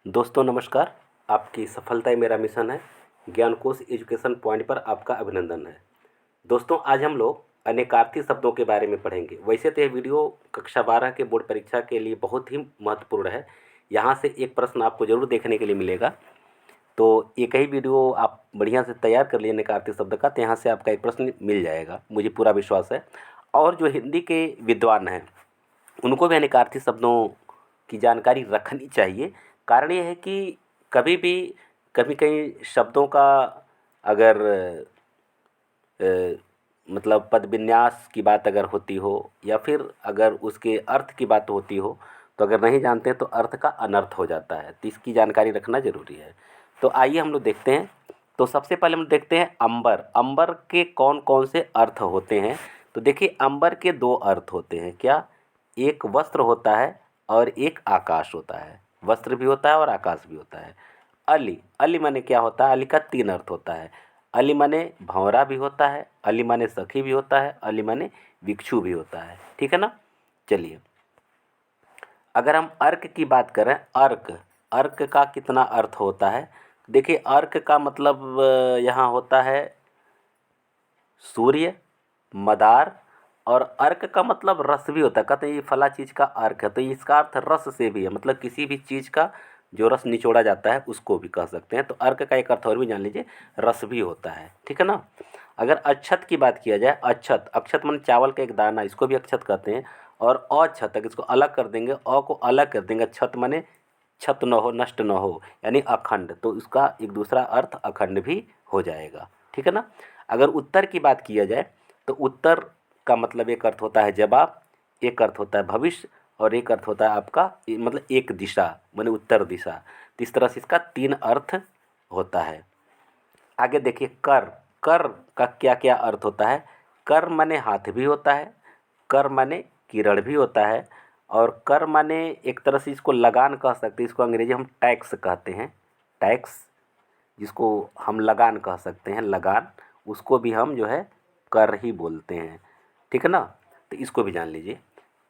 दोस्तों नमस्कार। आपकी सफलता ही मेरा मिशन है। ज्ञानकोश एजुकेशन पॉइंट पर आपका अभिनंदन है। दोस्तों आज हम लोग अनेकार्थी शब्दों के बारे में पढ़ेंगे। वैसे तो यह वीडियो कक्षा 12 के बोर्ड परीक्षा के लिए बहुत ही महत्वपूर्ण है। यहाँ से एक प्रश्न आपको ज़रूर देखने के लिए मिलेगा। तो एक ही वीडियो आप बढ़िया से तैयार कर लिए अनेकार्थी शब्द का, तो यहाँ से आपका एक प्रश्न मिल जाएगा, मुझे पूरा विश्वास है। और जो हिंदी के विद्वान हैं उनको भी अनेकार्थी शब्दों की जानकारी रखनी चाहिए। कारण ये है कि कभी भी कभी कहीं शब्दों का अगर मतलब पद विन्यास की बात अगर होती हो या फिर अगर उसके अर्थ की बात होती हो, तो अगर नहीं जानते हैं तो अर्थ का अनर्थ हो जाता है। तो इसकी जानकारी रखना ज़रूरी है। तो आइए हम लोग देखते हैं। तो सबसे पहले हम देखते हैं अंबर। अंबर के कौन कौन से अर्थ होते हैं। तो देखिए अंबर के दो अर्थ होते हैं। क्या? एक वस्त्र होता है और एक आकाश होता है। वस्त्र भी होता है और आकाश भी होता है। अली, अली माने क्या होता है? अली का तीन अर्थ होता है। अली माने भंवरा भी होता है, अली माने सखी भी होता है, अली माने भिक्षु भी होता है। ठीक है ना। चलिए अगर हम अर्क की बात करें, अर्क, अर्क का कितना अर्थ होता है? देखिए अर्क का मतलब यहाँ होता है सूर्य, मदार, और अर्क का मतलब रस भी होता है। कहते हैं ये फला चीज़ का अर्क है, तो इसका अर्थ रस से भी है, मतलब किसी भी चीज़ का जो रस निचोड़ा जाता है उसको भी कह सकते हैं। तो अर्क का एक अर्थ और भी जान लीजिए, रस भी होता है। ठीक है ना। अगर अक्षत की बात किया जाए, अक्षत, अक्षत माने चावल का एक दाना, इसको भी अक्षत कहते हैं। और अक्षत, अगर इसको अलग कर देंगे, अ को अलग कर देंगे, छत माने छत न हो, नष्ट न हो, यानी अखंड, तो इसका एक दूसरा अर्थ अखंड भी हो जाएगा। ठीक है ना। अगर उत्तर की बात किया जाए तो उत्तर का मतलब एक अर्थ होता है जवाब, एक अर्थ होता है भविष्य, और एक अर्थ होता है आपका मतलब एक दिशा, माने उत्तर दिशा। तो इस तरह से इसका तीन अर्थ होता है। आगे देखिए कर, कर का क्या क्या अर्थ होता है? कर माने हाथ भी होता है, कर माने किरण भी होता है, और कर माने एक तरह से इसको लगान कह सकते हैं। इसको अंग्रेजी हम टैक्स कहते हैं। टैक्स, जिसको हम लगान कह सकते हैं, लगान, उसको भी हम जो है कर ही बोलते हैं। ठीक है ना। तो इसको भी जान लीजिए।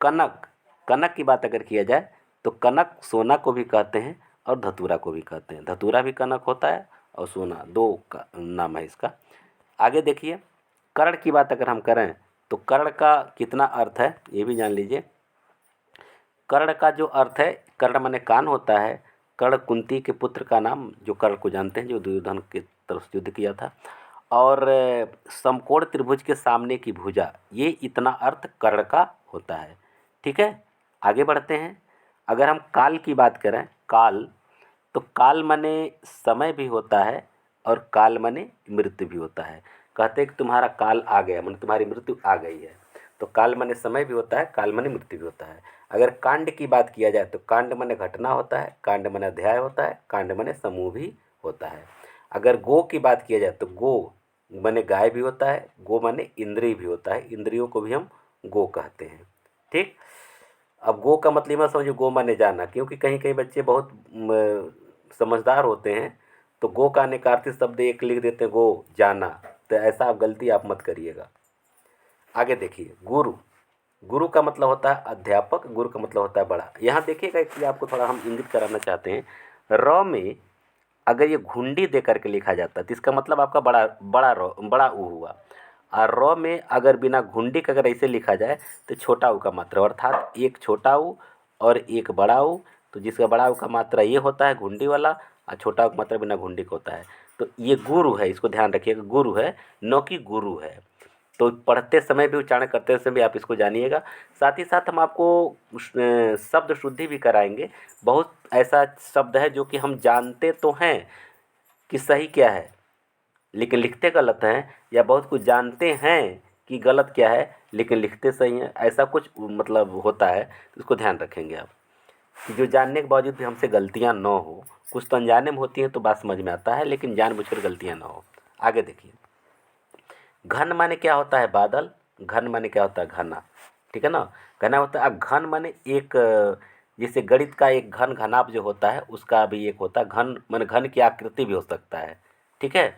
कनक, कनक की बात अगर किया जाए तो कनक सोना को भी कहते हैं और धतूरा को भी कहते हैं। धतूरा भी कनक होता है और सोना, दो का नाम है इसका। आगे देखिए कर्ण की बात अगर हम करें तो कर्ण का कितना अर्थ है ये भी जान लीजिए। कर्ण का जो अर्थ है, कर्ण माने कान होता है। कर्ण कुंती के पुत्र का नाम, जो कर्ण को जानते हैं, जो दुर्योधन की तरफ से युद्ध किया था। और समकोण त्रिभुज के सामने की भुजा, ये इतना अर्थ कर्ण का होता है। ठीक है। आगे बढ़ते हैं। अगर हम काल की बात करें, काल, तो काल माने समय भी होता है और काल माने मृत्यु भी होता है। कहते हैं कि तुम्हारा काल आ गया, माने तुम्हारी मृत्यु आ गई है। तो काल माने समय भी होता है, काल माने मृत्यु भी होता है। अगर कांड की बात किया जाए तो कांड माने घटना होता है, कांड माने अध्याय होता है, कांड माने समूह भी होता है। अगर गो की बात किया जाए तो गो माने गाय भी होता है, गो माने इंद्रिय भी होता है, इंद्रियों को भी हम गो कहते हैं। ठीक। अब गो का मतलब मत समझो गो माने जाना, क्योंकि कहीं कहीं बच्चे बहुत समझदार होते हैं, तो गो का अनेकार्थी शब्द एक लिख देते हैं, गो जाना। तो ऐसा आप गलती आप मत करिएगा। आगे देखिए गुरु, गुरु का मतलब होता है अध्यापक, गुरु का मतलब होता है बड़ा। यहाँ देखिएगा कि आपको थोड़ा हम इंगित कराना चाहते हैं। र में अगर ये घुंडी दे करके लिखा जाता है तो इसका मतलब आपका बड़ा बड़ा र, बड़ा ऊ हुआ। और र में अगर बिना घुंडी का अगर ऐसे लिखा जाए तो छोटा ऊ का मात्रा, अर्थात एक छोटा ऊ और एक बड़ा ऊ। तो जिसका बड़ा ऊ का मात्रा ये होता है घुंडी वाला, और छोटा ऊ का मात्रा बिना घुंडी का होता है। तो ये गुरु है, इसको ध्यान रखिएगा, गुरु है, न कि गुरु है। तो पढ़ते समय भी, उच्चारण करते समय भी आप इसको जानिएगा। साथ ही साथ हम आपको शब्द शुद्धि भी कराएंगे। बहुत ऐसा शब्द है जो कि हम जानते तो हैं कि सही क्या है, लेकिन लिखते गलत हैं, या बहुत कुछ जानते हैं कि गलत क्या है लेकिन लिखते सही हैं। ऐसा कुछ मतलब होता है, तो इसको ध्यान रखेंगे आप कि जो जानने के बावजूद भी हमसे गलतियां न हो। कुछ तो अनजाने में होती हैं तो बात समझ में आता है, लेकिन जानबूझकर गलतियां ना हो। आगे देखिए घन माने क्या होता है? बादल। घन माने क्या होता है? घना। ठीक है ना। घना होता है। अब घन माने एक जैसे गणित का एक घन, घनाभ जो होता है उसका भी एक होता है घन, माने घन की आकृति भी हो सकता है। ठीक है।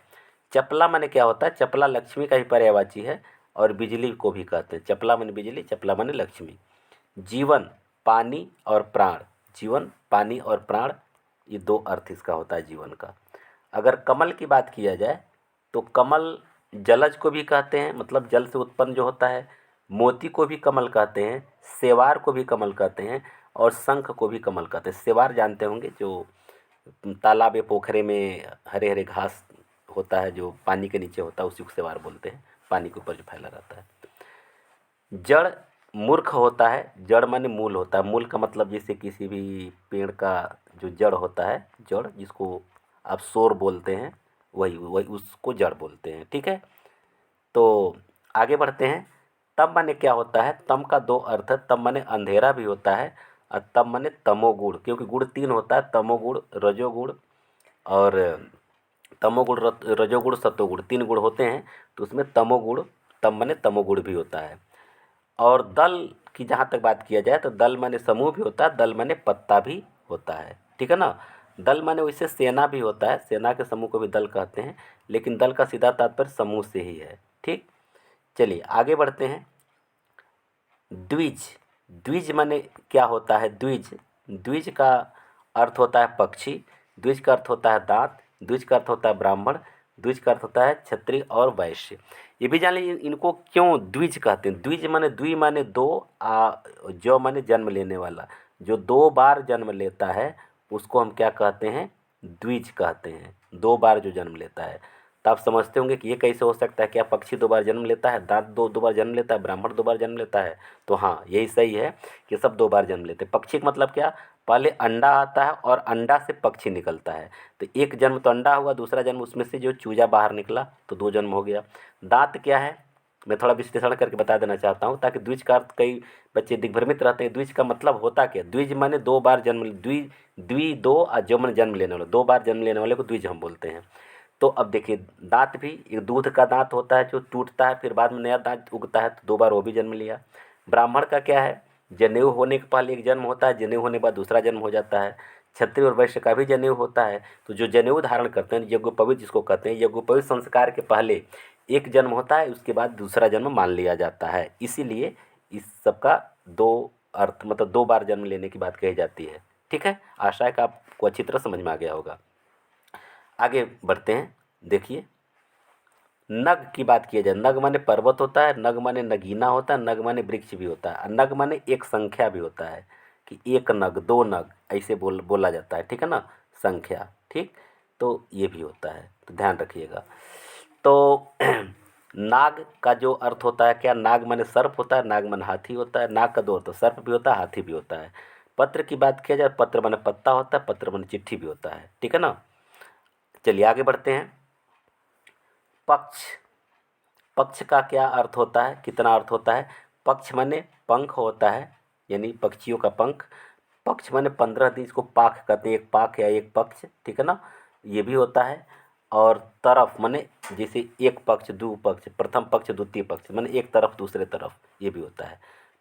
चपला माने क्या होता है? चपला लक्ष्मी का ही पर्यायवाची है और बिजली को भी कहते हैं। चपला माने बिजली, चपला माने लक्ष्मी। जीवन, पानी और प्राण, जीवन, पानी और प्राण, ये दो अर्थ इसका होता है जीवन का। अगर कमल की बात किया जाए तो कमल जलज को भी कहते हैं, मतलब जल से उत्पन्न जो होता है। मोती को भी कमल कहते हैं, सेवार को भी कमल कहते हैं, और शंख को भी कमल कहते हैं। सेवार जानते होंगे, जो तालाब या पोखरे में हरे हरे घास होता है, जो पानी के नीचे होता है, उसी को सेवार बोलते हैं, पानी के ऊपर जो फैला रहता है। जड़ मूर्ख होता है, जड़ माने मूल होता है। मूल का मतलब जैसे किसी भी पेड़ का जो जड़ होता है, जड़ जिसको आप सोर बोलते हैं, वही वही उसको जड़ बोलते हैं, ठीक है। तो आगे बढ़ते हैं। तम माने क्या होता है? तम का दो अर्थ है। तम माने अंधेरा भी होता है, और तम माने तमोगुण, क्योंकि गुण तीन होता है, तमोगुण, रजोगुण और तमोगुण, रजोगुण, सतोगुण, तीन गुण होते हैं। तो उसमें तमोगुण, तम माने तमोगुण भी होता है। और दल की जहाँ तक बात किया जाए तो दल माने समूह भी होता है, दल माने पत्ता भी होता है, ठीक है ना। दल माने वैसे सेना भी होता है, सेना के समूह को भी दल कहते हैं, लेकिन दल का सीधा तात्पर्य समूह से ही है, ठीक। चलिए आगे बढ़ते हैं। द्विज, द्विज माने क्या होता है? द्विज, द्विज का अर्थ होता है पक्षी, द्विज का अर्थ होता है दांत, द्विज का अर्थ होता है ब्राह्मण, द्विज का अर्थ होता है क्षत्रिय और वैश्य। ये भी जान लीजिए इनको क्यों द्विज कहते हैं। द्विज माने, द्वि माने दो, जो माने जन्म लेने वाला, जो दो बार जन्म लेता है उसको हम क्या कहते हैं? द्विज कहते हैं, दो बार जो जन्म लेता है। तो आप समझते होंगे कि ये कैसे हो सकता है, क्या पक्षी दो बार जन्म लेता है, दांत दो दो बार जन्म लेता है, ब्राह्मण दो बार जन्म लेता है? तो हाँ, यही सही है कि सब दो बार जन्म लेते हैं। पक्षी का मतलब क्या? पहले अंडा आता है और अंडा से पक्षी निकलता है, तो एक जन्म तो अंडा हुआ, दूसरा जन्म उसमें से जो चूजा बाहर निकला, तो दो जन्म हो गया। दांत क्या है? मैं थोड़ा विश्लेषण करके बता देना चाहता हूँ, ताकि द्विज का अर्थ, कई बच्चे दिग्भ्रमित रहते हैं, द्विज का मतलब होता क्या? द्विज माने दो बार जन्म, द्वि दो, और जो माने जन्म लेने वाला, दो बार जन्म लेने वाले को द्विज हम बोलते हैं। तो अब देखिए, दांत भी एक दूध का दांत होता है जो टूटता है, फिर बाद में नया दांत उगता है, तो दो बार वो भी जन्म लिया। ब्राह्मण का क्या है? जनेऊ होने के पहले एक जन्म होता है, जनेऊ होने के बाद दूसरा जन्म हो जाता है। क्षत्रिय और वैश्य का भी जनेऊ होता है, तो जो जनेऊ धारण करते हैं, यज्ञोपवीत जिसको कहते हैं, यज्ञोपवीत संस्कार के पहले एक जन्म होता है, उसके बाद दूसरा जन्म मान लिया जाता है। इसीलिए इस सब का दो अर्थ, मतलब दो बार जन्म लेने की बात कही जाती है, ठीक है। आशा है कि आपको अच्छी तरह समझ में आ गया होगा। आगे बढ़ते हैं। देखिए, नग की बात किया जाए, नग माने पर्वत होता है, नग माने नगीना होता है, नग माने वृक्ष भी होता है, और नग माने एक संख्या भी होता है, कि एक नग, दो नग, ऐसे बोला जाता है, ठीक है ना, संख्या, ठीक। तो ये भी होता है, तो ध्यान रखिएगा। तो नाग का जो अर्थ होता है क्या? नाग माने सर्प होता है, नाग माने हाथी होता है। नाग का दो अर्थ, तो सर्प भी होता है, हाथी भी होता है। पत्र की बात किया जाए, पत्र माने पत्ता होता है, पत्र माने चिट्ठी भी होता है, ठीक है ना। चलिए आगे बढ़ते हैं। पक्ष, पक्ष का क्या अर्थ होता है, कितना अर्थ होता है? पक्ष माने पंख होता है, यानी पक्षियों का पंख। पक्ष माने 15 दिन, इसको पाख कहते हैं, एक पाख या एक पक्ष, ठीक है ना, ये भी होता है। और तरफ माने जैसे एक पक्ष, दो पक्ष, प्रथम पक्ष, द्वितीय पक्ष, माने एक तरफ दूसरे तरफ, ये भी होता है।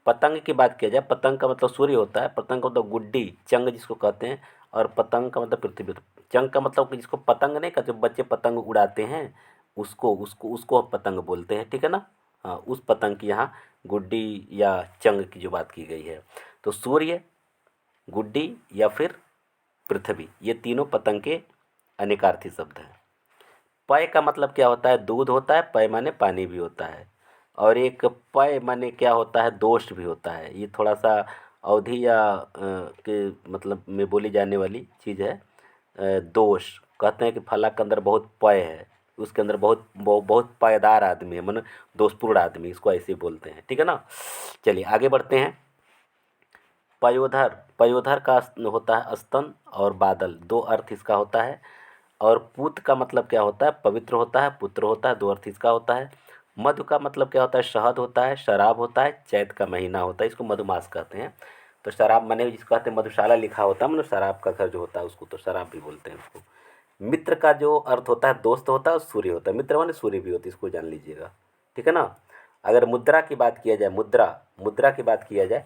पतंग की बात किया जाए, पतंग का मतलब सूर्य होता है, पतंग का मतलब गुड्डी, चंग जिसको कहते हैं, और पतंग का मतलब पृथ्वी। चंग का मतलब कि जिसको पतंग नहीं कहते, बच्चे पतंग उड़ाते हैं, उसको उसको उसको हम पतंग बोलते हैं, ठीक है ना। हाँ, उस पतंग की यहाँ गुड्डी या चंग की जो बात की गई है। तो सूर्य, गुड्डी या फिर पृथ्वी, ये तीनों पतंग के अनेकार्थी शब्द हैं। पय का मतलब क्या होता है? दूध होता है, पय माने पानी भी होता है। और एक पय माने क्या होता है? दोष भी होता है। ये थोड़ा सा अवधि या के मतलब में बोली जाने वाली चीज़ है। दोष कहते हैं कि फला के अंदर बहुत पय है, उसके अंदर बहुत पायदार आदमी है, मतलब दोषपूर्ण आदमी, इसको ऐसे ही बोलते हैं, ठीक है ना। चलिए आगे बढ़ते हैं। पयोधर, पयोधर का होता है स्तन और बादल, दो अर्थ इसका होता है। और पूत का मतलब क्या होता है? पवित्र होता है, पुत्र होता है, दो अर्थ इसका होता है। मधु का मतलब क्या होता है? शहद होता है, शराब होता है, चैत का महीना होता है, इसको मधुमास कहते हैं। तो शराब माने जिसको कहते हैं मधुशाला लिखा होता है, मतलब शराब का घर जो होता है उसको तो शराब भी बोलते हैं उसको। मित्र का जो अर्थ होता है दोस्त होता है, और सूर्य होता है, मित्र माने सूर्य भी होती है, इसको जान लीजिएगा, ठीक है ना। अगर मुद्रा की बात किया जाए, मुद्रा, मुद्रा की बात किया जाए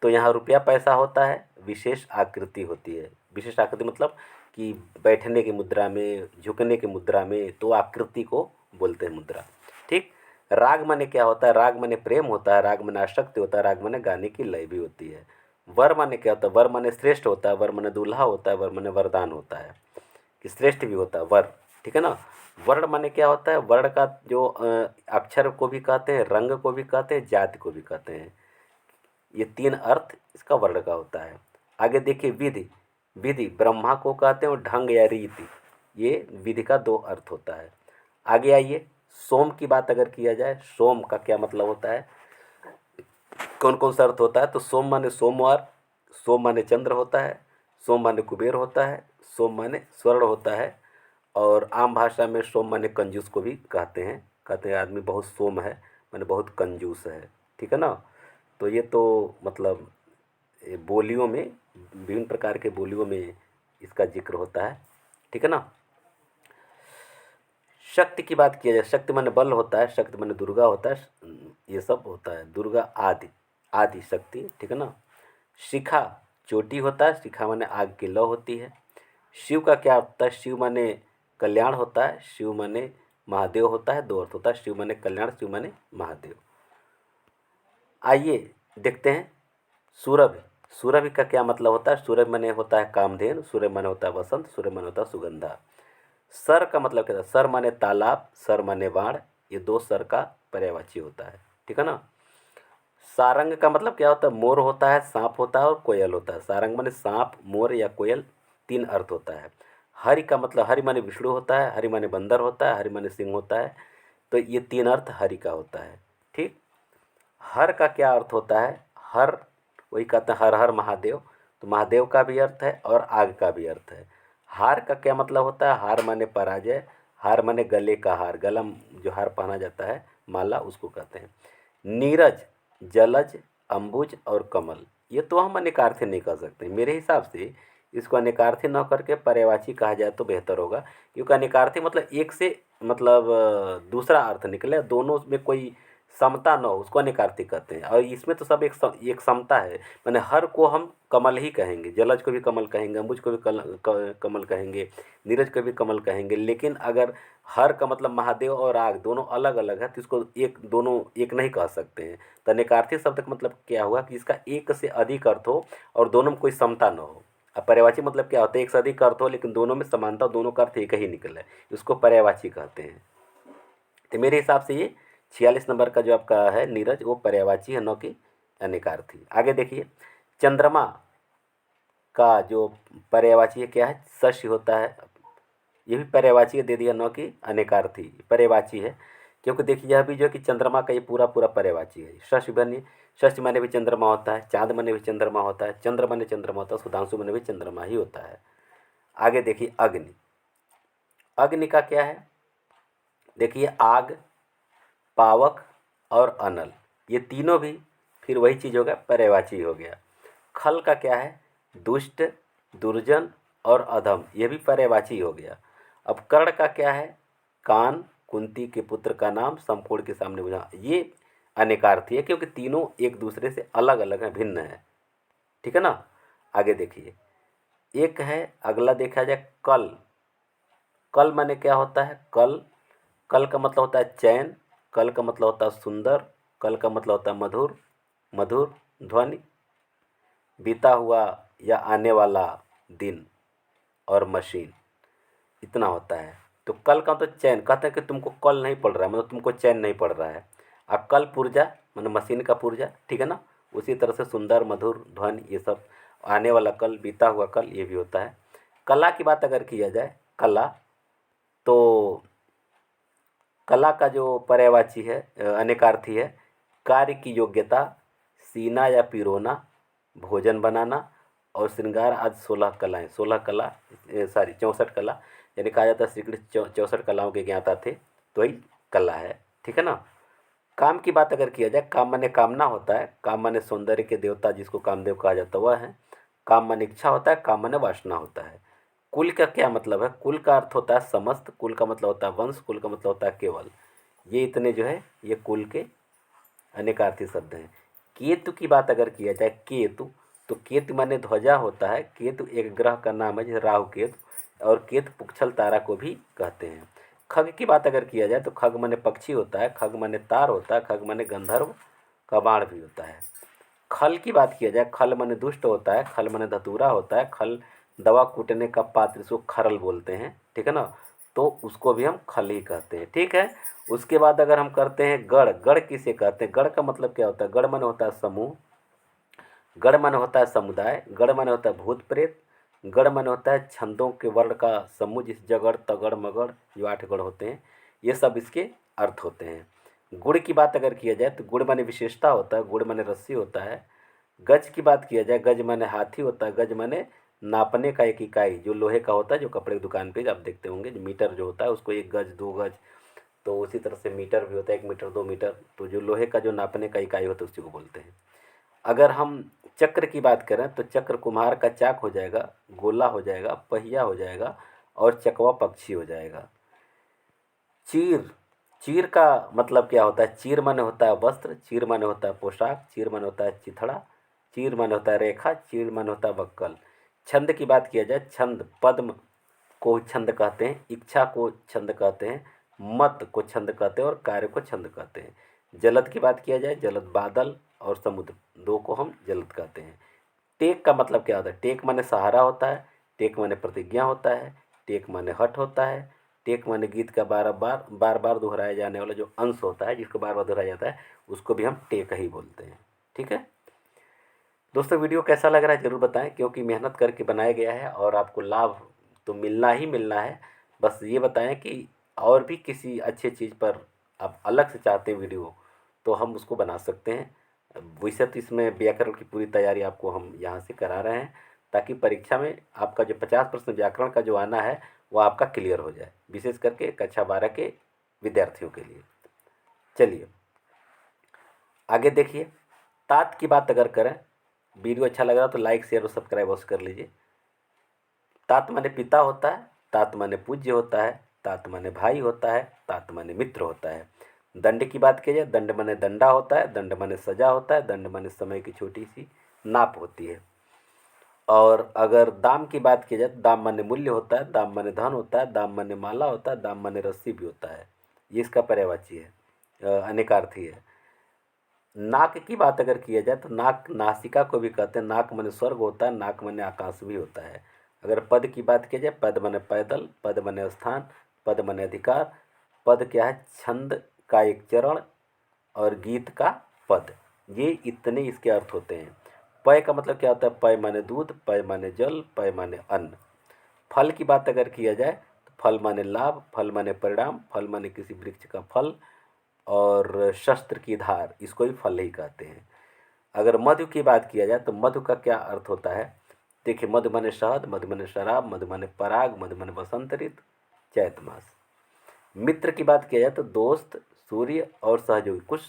तो यहाँ रुपया पैसा होता है, विशेष आकृति होती है। विशेष आकृति मतलब कि बैठने की मुद्रा में, झुकने की मुद्रा में, तो आकृति को बोलते हैं मुद्रा, ठीक। राग माने क्या होता है? राग माने प्रेम होता है, राग माने आसक्ति होता है, राग माने गाने की लय भी होती है। वर माने क्या होता है? वर माने श्रेष्ठ होता है, वर माने दूल्हा होता है, वर माने वरदान होता है, कि श्रेष्ठ भी होता है वर, ठीक है ना। वर्ण माने क्या होता है? वर्ण का जो अक्षर को भी कहते हैं, रंग को भी कहते हैं, जाति को भी कहते हैं। ये तीन अर्थ इसका वर्ण का होता है। आगे देखिए विधि। विधि ब्रह्मा को कहते हैं और ढंग या रीति, ये विधि का दो अर्थ होता है। आगे आइए, सोम की बात अगर किया जाए, सोम का क्या मतलब होता है, कौन कौन सा अर्थ होता है? तो सोम माने सोमवार, सोम माने चंद्र होता है, सोम माने कुबेर होता है, सोम माने स्वर्ण होता है, और आम भाषा में सोम माने कंजूस को भी कहते हैं आदमी बहुत सोम है माने बहुत कंजूस है, ठीक है ना। तो ये तो मतलब बोलियों में, विभिन्न प्रकार के बोलियों में इसका जिक्र होता है, ठीक है ना। शक्ति की बात किया जाए, शक्ति माने बल होता है, शक्ति माने दुर्गा होता है, ये सब होता है, दुर्गा आदि, आदि शक्ति, ठीक है ना। शिखा चोटी होता है, शिखा माने आग की लौ होती है। शिव का क्या होता है? शिव माने कल्याण होता है, शिव माने महादेव होता है, दो अर्थ होता है, शिव माने कल्याण, शिव माने महादेव। आइए देखते हैं सूरभ। सूरभ का क्या मतलब होता है? सूरभ माने होता है कामधेनु, सूरभ माने होता है वसंत, सूरभ माने होता है सुगंधा। सर का मतलब क्या था? सर माने तालाब, सर माने बाण, ये दो सर का पर्यायवाची होता है, ठीक है ना। सारंग का मतलब क्या होता है? मोर होता है, सांप होता है और कोयल होता है। सारंग माने सांप, मोर या कोयल, तीन अर्थ होता है। हरि का मतलब, हरि माने विष्णु होता है, हरि माने बंदर होता है, हरि माने सिंह होता है, तो ये तीन अर्थ हरि का होता है, ठीक। हर का क्या अर्थ होता है? हर वही कहते हैं हर हर महादेव, तो महादेव का भी अर्थ है और आग का भी अर्थ है। हार का क्या मतलब होता है? हार माने पराजय, हार माने गले का हार, गला जो हार पहना जाता है, माला, उसको कहते हैं। नीरज, जलज, अंबुज और कमल, ये तो हम अनेकार्थी नहीं कर सकते। मेरे हिसाब से इसको अनेकार्थी न करके पर्यायवाची कहा जाए तो बेहतर होगा, क्योंकि अनेकार्थी मतलब एक से मतलब दूसरा अर्थ निकले, दोनों में कोई समता न हो, उसको अनेकार्थी कहते हैं। और इसमें तो सब एक समता है, मैंने हर को हम कमल ही कहेंगे, जलज को भी कमल कहेंगे, अंबुज को भी कमल कहेंगे, नीरज को भी कमल कहेंगे। लेकिन अगर हर का मतलब महादेव और आग दोनों अलग अलग है तो इसको एक, दोनों एक नहीं कह सकते हैं। तो अनेकार्थी शब्द का मतलब क्या हुआ कि इसका एक से अधिक अर्थ हो और दोनों में कोई समता न हो। अब पर्यायवाची मतलब क्या होता है? एक से अधिक अर्थ हो लेकिन दोनों में समानता, दोनों का अर्थ एक ही निकले, इसको पर्यायवाची कहते हैं। तो मेरे हिसाब से ये 46 नंबर का जो आपका है नीरज, वो पर्यायवाची है, न कि अनेकार्थी। आगे देखिए, चंद्रमा का जो पर्यायवाची है क्या है? शशि होता है, ये भी पर्यायवाची है, दे दिया, न कि अनेकार्थी, पर्यायवाची है। क्योंकि देखिए यह भी जो है कि चंद्रमा का ये पूरा पूरा पर्यायवाची है। शशि बने, शशि माने भी चंद्रमा होता है, चाँद माने भी चंद्रमा होता है, चंद्र माने चंद्रमा होता है, सुधांशु माने भी चंद्रमा ही होता है। आगे देखिए अग्नि। अग्नि का क्या है? देखिए आग, पावक और अनल, ये तीनों भी फिर वही चीज़ हो गया, पर्यायवाची हो गया। खल का क्या है? दुष्ट, दुर्जन और अधम, ये भी पर्यायवाची हो गया। अब कर्ण का क्या है? कान, कुंती के पुत्र का नाम, संपूर्ण के सामने बुझा, ये अनेकार्थी है क्योंकि तीनों एक दूसरे से अलग अलग हैं, भिन्न है, ठीक है ना। आगे देखिए, एक है अगला देखा जाए कल। कल माने क्या होता है? कल, कल का मतलब होता है चैन, कल का मतलब होता है सुंदर, कल का मतलब होता है मधुर, मधुर ध्वनि, बीता हुआ या आने वाला दिन और मशीन, इतना होता है। तो कल का मतलब चैन, कहते हैं कि तुमको कल नहीं पड़ रहा है, मतलब तुमको चैन नहीं पड़ रहा है। अब कल पुर्जा मतलब मशीन का पुर्जा, ठीक है ना। उसी तरह से सुंदर, मधुर ध्वनि, ये सब, आने वाला कल, बीता हुआ कल, ये भी होता है। कला की बात अगर किया जाए, कला, तो कला का जो पर्यायवाची है, अनेकार्थी है, कार्य की योग्यता, सीना या पिरोना, भोजन बनाना और श्रृंगार आदि 16 कलाएँ, 16 कला, सॉरी 64 कला, यानी कहा जाता है श्री कृष्ण 64 कलाओं के ज्ञाता थे, तो वही कला है, ठीक है ना। काम की बात अगर किया जाए, काम माने कामना होता है, काम माने सौंदर्य के देवता जिसको कामदेव कहा जाता है वह है। काम माने इच्छा होता है, काम माने वासना होता है। कुल का क्या मतलब है? कुल का अर्थ होता है समस्त, कुल का मतलब होता है वंश, कुल का मतलब होता है केवल। ये इतने जो है ये कुल के अनेकार्थी शब्द हैं। केतु की बात अगर किया जाए, केतु, तो केतु माने ध्वजा होता है। केतु एक ग्रह का नाम है जैसे राहु केतु, और केतु पुच्छल तारा को भी कहते हैं। खग की बात अगर किया जाए तो खग माने पक्षी होता है, खग माने तार होता है, खग माने गंधर्व का बाण भी होता है। खल की बात किया जाए, खल माने दुष्ट होता है, खल माने धतूरा होता है, खल दवा कूटने का पात्र, इसको खरल बोलते हैं, ठीक है ना। तो उसको भी हम खल ही कहते हैं, ठीक है। उसके बाद अगर हम करते हैं गढ़, गढ़ किसे कहते हैं? गढ़ का मतलब क्या होता है? गढ़ माने होता है समूह, गढ़ माने होता है समुदाय, गढ़ माने होता है भूत प्रेत, गढ़ माने होता है छंदों के वर्ण का समूह, जिस जगड़ तगड़ मगड़ जो 8 गढ़ होते हैं, ये सब इसके अर्थ होते हैं। गुण की बात अगर किया जाए तो गुण माने विशेषता होता है, गुण माने रस्सी होता है। गज की बात किया जाए, गज माने हाथी होता है, गज माने नापने का एक इकाई जो लोहे का होता है, जो कपड़े की दुकान पे आप देखते होंगे, जो मीटर जो होता है उसको 1 गज 2 गज, तो उसी तरह से मीटर भी होता है, 1 मीटर 2 मीटर, तो जो लोहे का जो नापने का इकाई होता है उसी को बोलते हैं। अगर हम चक्र की बात करें तो चक्र कुम्हार का चाक हो जाएगा, गोला हो जाएगा, पहिया हो जाएगा और चकवा पक्षी हो जाएगा। चीर, चीर का मतलब क्या होता है? चीर माने होता है वस्त्र, चीर माने होता है पोशाक, चीर माने होता है चिथड़ा, चीर माने होता है रेखा, चीर माने होता है बक्कल। छंद की बात किया जाए, छंद पद्म को छंद कहते हैं, इच्छा को छंद कहते हैं, मत को छंद कहते हैं और कार्य को छंद कहते हैं। जलद की बात किया जाए, जलद बादल और समुद्र, दो को हम जलद कहते हैं। टेक का मतलब क्या होता है? टेक माने सहारा होता है, टेक माने प्रतिज्ञा होता है, टेक माने हठ होता है, टेक माने गीत का बार बार बार बार दोहराया जाने वाला जो अंश होता है, जिसको बार बार दोहराया जाता है, उसको भी हम टेक ही बोलते हैं, ठीक है। दोस्तों वीडियो कैसा लग रहा है ज़रूर बताएं, क्योंकि मेहनत करके बनाया गया है और आपको लाभ तो मिलना ही मिलना है। बस ये बताएं कि और भी किसी अच्छे चीज़ पर आप अलग से चाहते हैं वीडियो, तो हम उसको बना सकते हैं। वैसे तो इसमें व्याकरण की पूरी तैयारी आपको हम यहाँ से करा रहे हैं, ताकि परीक्षा में आपका जो 50% व्याकरण का जो आना है वो आपका क्लियर हो जाए, विशेष करके कक्षा 12 के विद्यार्थियों के लिए। चलिए आगे देखिए, तात की बात अगर करें, वीडियो अच्छा लग रहा तो लाइक शेयर और सब्सक्राइब अवश्य कर लीजिए। तात माने पिता होता है, तात माने पूज्य होता है, तात माने भाई होता है, तात माने मित्र होता है। दंड की बात की जाए, दंड माने दंडा होता है, दंड माने सजा होता है, दंड माने समय की छोटी सी नाप होती है। और अगर दाम की बात की जाए तो दाम माने मूल्य होता है, दाम माने धन होता है, दाम माने माला होता है, दाम माने रस्सी भी होता है। ये इसका पर्यायवाची है, अनेकार्थी है। नाक की बात अगर किया जाए तो नाक नासिका को भी कहते हैं, नाक माने स्वर्ग होता है, नाक माने आकाश भी होता है। अगर पद की बात की जाए, पद माने पैदल, पद माने स्थान, पद माने अधिकार, पद क्या है? छंद का एक चरण और गीत का पद, ये इतने इसके अर्थ होते हैं। पय का मतलब क्या होता है? पय माने दूध, पय माने जल, पय माने अन्न। फल की बात अगर किया जाए तो फल माने लाभ, फल माने परिणाम, फल माने किसी वृक्ष का फल और शस्त्र की धार, इसको भी फल ही कहते हैं। अगर मधु की बात किया जाए तो मधु का क्या अर्थ होता है? देखिए, मधु माने शहद, मधु माने शराब, मधु माने पराग, मधु माने बसंत ऋतु, चैत मास। मित्र की बात किया जाए तो दोस्त, सूर्य और सहयोगी। कुछ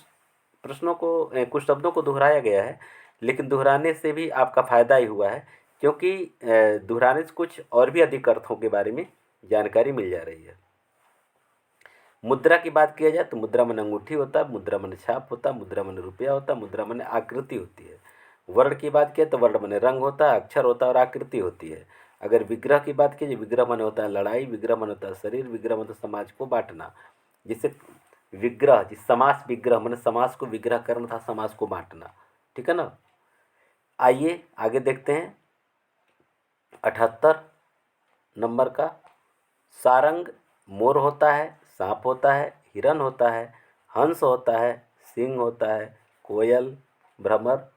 प्रश्नों को कुछ शब्दों को दोहराया गया है, लेकिन दोहराने से भी आपका फायदा ही हुआ है, क्योंकि दोहराने से कुछ और भी अधिक अर्थों के बारे में जानकारी मिल जा रही है। मुद्रा की बात किया जाए तो मुद्रा माने अंगूठी होता है, मुद्रा माने छाप होता है, मुद्रा माने रुपया होता है, मुद्रा माने आकृति होती है। वर्ण की बात किया तो वर्ण माने रंग होता है, अक्षर होता है और आकृति होती है। अगर विग्रह की बात कीजिए, विग्रह माने होता है लड़ाई, विग्रह माने होता है शरीर, विग्रह माने समाज को बांटना। जिससे विग्रह, जिस समास विग्रह माने समाज को विग्रह करना था, समाज को बांटना, ठीक है ना। आइए आगे देखते हैं 78 नंबर का। सारंग मोर होता है, सांप होता है, हिरन होता है, हंस होता है, सिंह होता है, कोयल, भ्रमर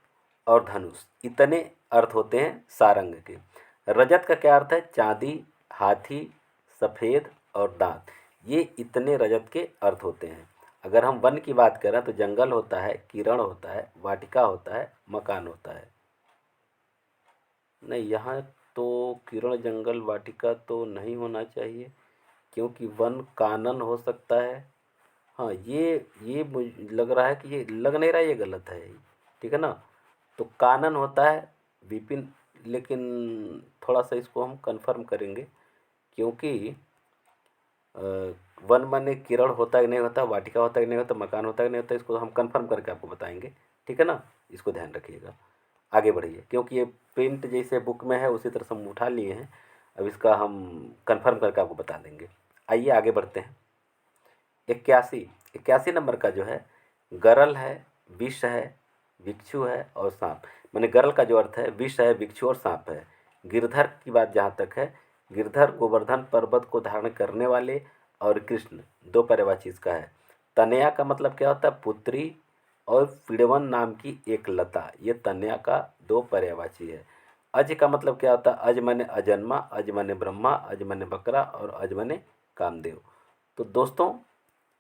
और धनुष, इतने अर्थ होते हैं सारंग के। रजत का क्या अर्थ है? चांदी, हाथी, सफ़ेद और दांत, ये इतने रजत के अर्थ होते हैं। अगर हम वन की बात करें तो जंगल होता है, किरण होता है, वाटिका होता है, मकान होता है। नहीं, यहाँ तो किरण जंगल वाटिका तो नहीं होना चाहिए, क्योंकि वन कानन हो सकता है। हाँ, ये मुझे लग रहा है कि ये लग नहीं रहा है, ये गलत है, ठीक है ना। तो कानन होता है विपिन, लेकिन थोड़ा सा इसको हम कंफर्म करेंगे, क्योंकि अ, वन माने किरण होता है कि नहीं होता, वाटिका होता है कि नहीं होता, मकान होता है कि नहीं होता, इसको हम कंफर्म करके आपको बताएंगे, ठीक है ना। इसको ध्यान रखिएगा, आगे बढ़िए, क्योंकि ये प्रिंट जैसे बुक में है उसी तरह से हम उठा लिए हैं, अब इसका हम कंफर्म करके आपको बता देंगे। आइए आगे बढ़ते हैं। 81 नंबर का जो है, गरल है, विष है, भिक्षु है और सांप। मैंने गरल का जो अर्थ है विष है, भिक्षु और सांप है। गिरधर की बात जहाँ तक है, गिरधर गोवर्धन पर्वत को धारण करने वाले और कृष्ण दो पर्यायवाची इसका है। तनया का मतलब क्या होता है, पुत्री और पीड़वन नाम की एक लता, ये तनया का दो पर्यायवाची है। अज का मतलब क्या होता है, अज माने अजन्मा, अज माने ब्रह्मा, अज माने बकरा और अज माने कामदेव। तो दोस्तों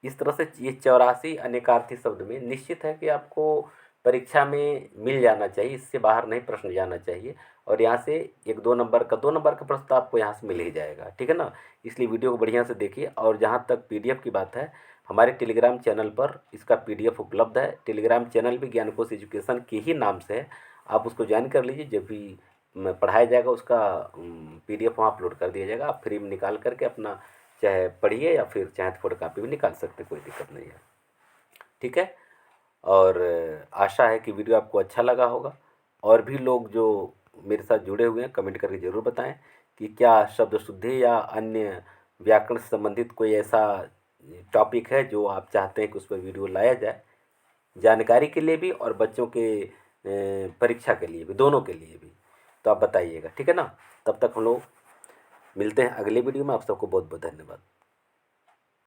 इस तरह से ये 84 अनेकार्थी शब्द में निश्चित है कि आपको परीक्षा में मिल जाना चाहिए, इससे बाहर नहीं प्रश्न जाना चाहिए। और यहाँ से एक 2 नंबर का प्रश्न तो आपको यहाँ से मिल ही जाएगा, ठीक है ना। इसलिए वीडियो को बढ़िया से देखिए। और जहाँ तक पीडीएफ की बात है, हमारे टेलीग्राम चैनल पर इसका पीडीएफ उपलब्ध है। टेलीग्राम चैनल भी ज्ञानकोश एजुकेशन के ही नाम से है, आप उसको ज्वाइन कर लीजिए। जब भी पढ़ाया जाएगा उसका पीडीएफ वहाँ अपलोड कर दिया जाएगा, आप फ्री में निकाल करके अपना चाहे पढ़िए या फिर चाहे फोटो कापी भी निकाल सकते, कोई दिक्कत नहीं है, ठीक है। और आशा है कि वीडियो आपको अच्छा लगा होगा। और भी लोग जो मेरे साथ जुड़े हुए हैं कमेंट करके ज़रूर बताएं कि क्या शब्द शुद्धि या अन्य व्याकरण से संबंधित कोई ऐसा टॉपिक है जो आप चाहते हैं कि उस पर वीडियो लाया जाए, जानकारी के लिए भी और बच्चों के परीक्षा के लिए भी, दोनों के लिए भी। तो आप बताइएगा, ठीक है ना। तब तक हम लोग मिलते हैं अगले वीडियो में। आप सबको बहुत बहुत धन्यवाद।